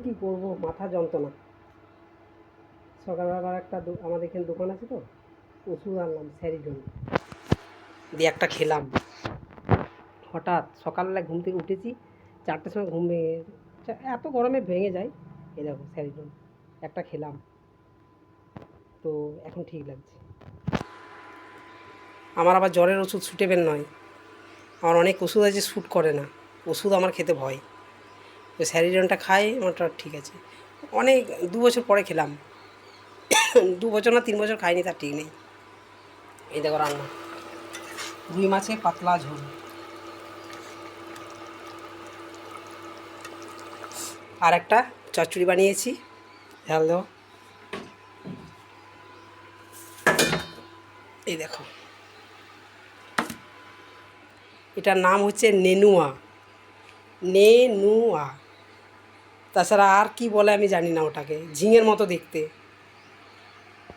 কী করবো, মাথা যন্ত্রণা। সকালবেলা আবার একটা আমাদের এখানে দোকান আছে তো, ওষুধ আনলাম স্যারিডন দিয়ে একটা খেলাম। হঠাৎ সকালবেলা ঘুম থেকে উঠেছি, 4টের সময় ঘুম ভেঙে, এত গরমে ভেঙে যায়। এই দেখো স্যারিডন একটা খেলাম, তো এখন ঠিক লাগছে। আমার আবার জ্বরের ওষুধ সুটেবেল নয়, আমার অনেক ওষুধ আছে শ্যুট করে না, ওষুধ আমার খেতে ভয়। তো স্যারিডনটা খাই, আমারটা ঠিক আছে। অনেক 2 বছর পরে খেলাম, 2 বছর না 3 বছর খাইনি, তার ঠিক নেই। এই দেখো রান্না, রুই মাছের পাতলা ঝোল, আর একটা চচ্চড়ি বানিয়েছি, ঝাল দেওয়া। এই দেখো, এটার নাম হচ্ছে নেনুয়া, নেনুয়া। তাছাড়া আর কি বলে আমি জানি না, ওটাকে ঝিঙের মতো দেখতে।